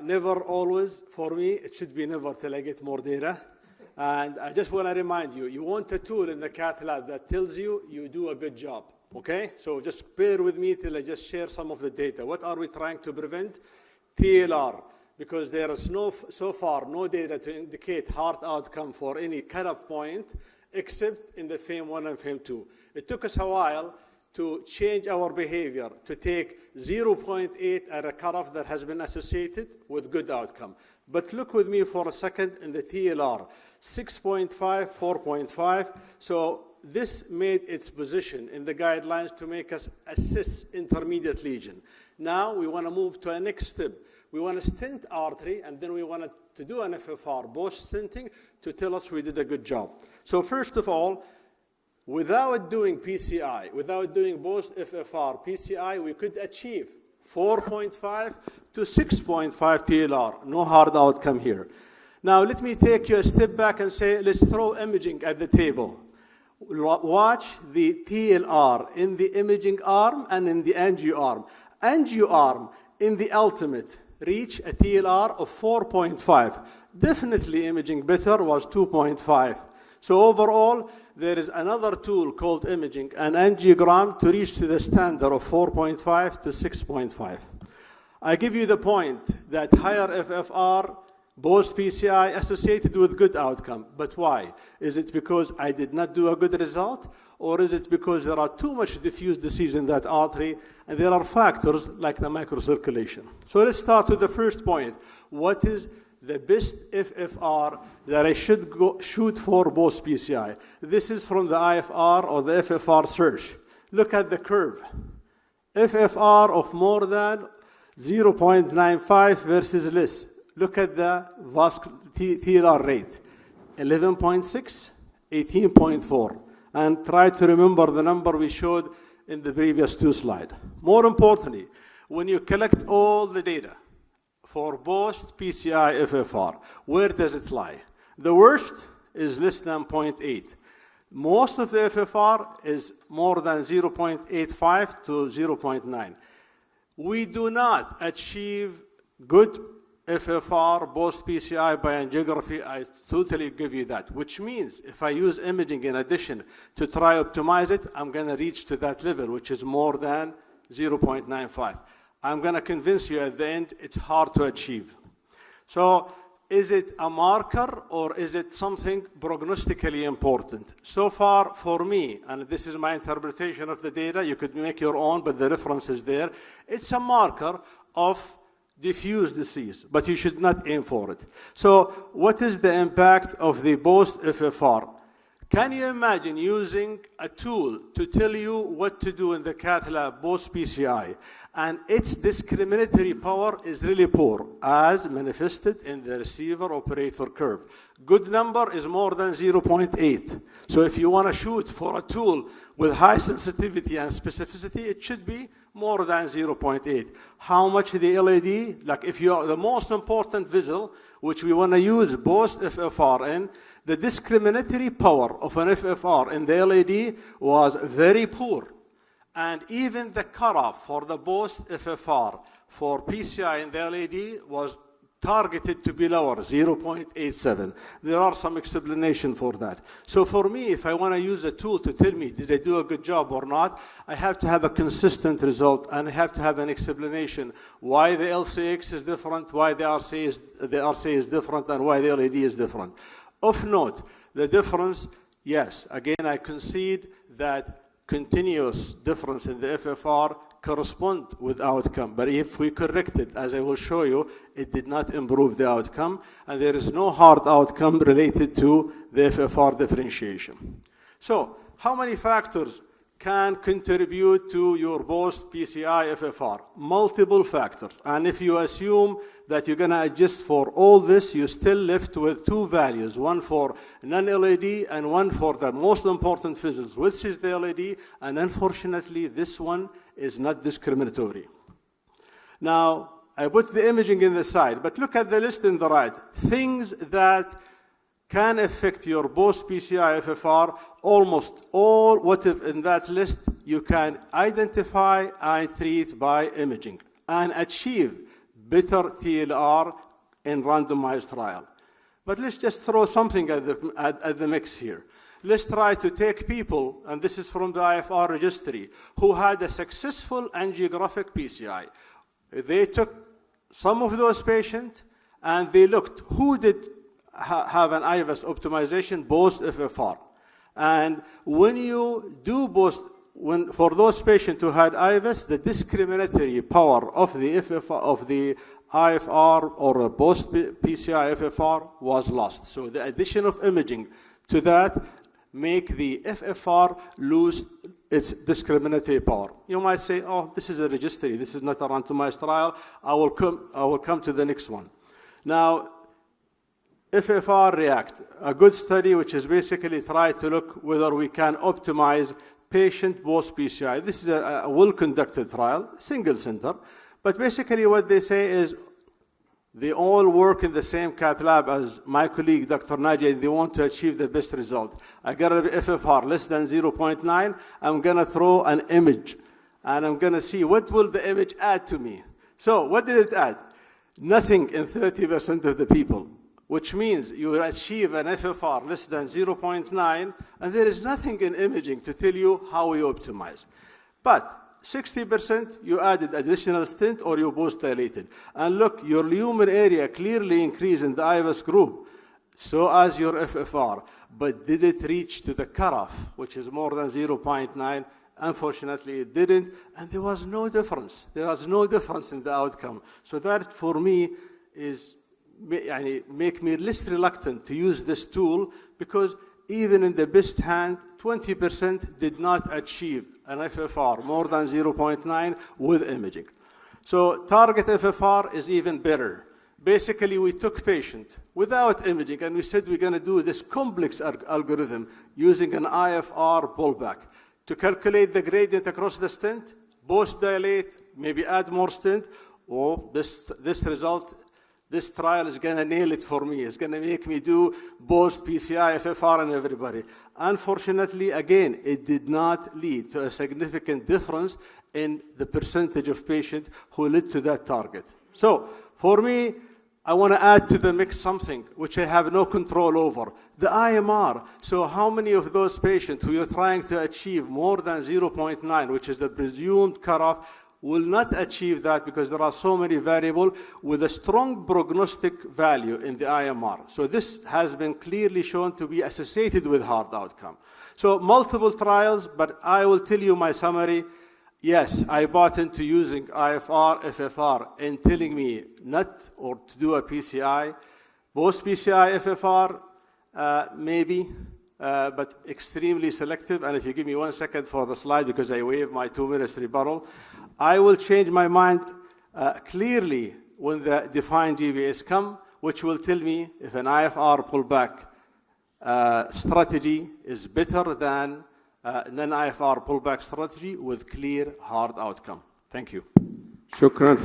Never always. For me, it should be never till I get more data. And I just want to remind you, you want a tool in the cath lab that tells you you do a good job, okay? So just bear with me till I just share some of the data. What are we trying to prevent? TLR, because there is so far no data to indicate heart outcome for any cutoff point, except in the FAME 1 and FAME 2. It took us a while to change our behavior, to take 0.8 at a cutoff that has been associated with good outcome. But look with me for a second in the TLR, 6.5, 4.5. So this made its position in the guidelines to make us assess intermediate lesion. Now we want to move to a next step. We want to stent artery, and then we want to do an FFR post-stenting to tell us we did a good job. So first of all, without doing PCI, without doing post-FFR PCI, we could achieve 4.5 to 6.5 TLR. No hard outcome here. Now let me take you a step back and say, let's throw imaging at the table. Watch the TLR in the imaging arm and in the angio arm. Angio arm in the ultimate reach a TLR of 4.5. Definitely imaging better was 2.5. So overall, there is another tool called imaging, an angiogram, to reach to the standard of 4.5 to 6.5. I give you the point that higher FFR, post-PCI, associated with good outcome. But why? Is it because I did not do a good result? Or is it because there are too much diffuse disease in that artery, and there are factors like the microcirculation? So let's start with the first point. What is the best FFR that I should shoot for post-PCI? This is from the IFR or the FFR search. Look at the curve. FFR of more than 0.95 versus less. Look at the TLR rate, 11.6, 18.4. And try to remember the number we showed in the previous two slides. More importantly, when you collect all the data for post-PCI FFR, where does it lie? The worst is less than 0.8. Most of the FFR is more than 0.85 to 0.9. We do not achieve good FFR post-PCI by angiography. I totally give you that, which means if I use imaging in addition to try optimize it, I'm going to reach to that level, which is more than 0.95. I'm going to convince you at the end it's hard to achieve. So is it a marker or is it something prognostically important? So far for me, and this is my interpretation of the data, you could make your own, but the reference is there. It's a marker of diffuse disease, but you should not aim for it. So what is the impact of the post-FFR? Can you imagine using a tool to tell you what to do in the cath lab post-PCI, and its discriminatory power is really poor, as manifested in the receiver-operator curve. Good number is more than 0.8. So if you want to shoot for a tool with high sensitivity and specificity, it should be more than 0.8. How much the LAD? Like if you are the most important vessel, which we want to use post-FFR in, the discriminatory power of an FFR in the LAD was very poor. And even the cutoff for the post-FFR for PCI in the LAD was targeted to be lower, 0.87. There are some explanation for that. So for me, if I want to use a tool to tell me, did I do a good job or not, I have to have a consistent result, and I have to have an explanation why the LCX is different, why the RC is different, and why the LAD is different. Of note, the difference, yes, again, I concede that continuous difference in the FFR correspond with outcome. But if we correct it, as I will show you, it did not improve the outcome, and there is no hard outcome related to the FFR differentiation. So, how many factors can contribute to your post-PCI FFR? Multiple factors. And if you assume that you're going to adjust for all this, you're still left with two values, one for non-LAD and one for the most important physicians, which is the LAD, and unfortunately, this one is not discriminatory. Now, I put the imaging in the side, but look at the list in the right. Things that can affect your post-PCI FFR, almost all what is in that list, you can identify and treat by imaging and achieve better TLR in randomized trial. But let's just throw something at the mix here. Let's try to take people, and this is from the IFR registry, who had a successful angiographic PCI. They took some of those patients and they looked who did have an IVUS optimization post FFR. And when you do for those patients who had IVUS, the discriminatory power of the IFR or a post PCI FFR was lost. So the addition of imaging to that make the FFR lose its discriminatory power. You might say, oh, this is a registry, this is not a randomized trial. I will come to the next one. Now, FFR React, a good study which is basically try to look whether we can optimize patient post PCI. This is a well-conducted trial, single center, but basically what they say is they all work in the same cath lab as my colleague, Dr. Nadia, and they want to achieve the best result. I got an FFR less than 0.9. I'm going to throw an image, and I'm going to see what will the image add to me. So what did it add? Nothing in 30% of the people, which means you will achieve an FFR less than 0.9, and there is nothing in imaging to tell you how you optimize. But 60% you added additional stent or you post dilated. And look, your lumen area clearly increased in the IVUS group, so as your FFR. But did it reach to the cutoff, which is more than 0.9? Unfortunately, it didn't, and there was no difference. There was no difference in the outcome. So that, for me, is make me less reluctant to use this tool, because even in the best hand, 20% did not achieve an FFR more than 0.9 with imaging. So target FFR is even better. Basically, we took patient without imaging, and we said we're going to do this complex algorithm using an IFR pullback to calculate the gradient across the stent, post dilate, maybe add more stent, or this result. This trial is going to nail it for me. It's going to make me do both PCI, FFR, and everybody. Unfortunately, again, it did not lead to a significant difference in the percentage of patients who led to that target. So, for me, I want to add to the mix something which I have no control over, the IMR. So how many of those patients who you're trying to achieve more than 0.9, which is the presumed cutoff, will not achieve that because there are so many variables with a strong prognostic value in the IMR. So this has been clearly shown to be associated with hard outcome. So multiple trials, but I will tell you my summary. Yes, I bought into using IFR, FFR, and telling me not or to do a PCI. Post PCI, FFR, maybe, but extremely selective. And if you give me 1 second for the slide, because I waive my 2 minutes rebuttal, I will change my mind clearly when the defined GBS come, which will tell me if an IFR pullback strategy is better than non-IFR pullback strategy with clear hard outcome. Thank you. Shukran.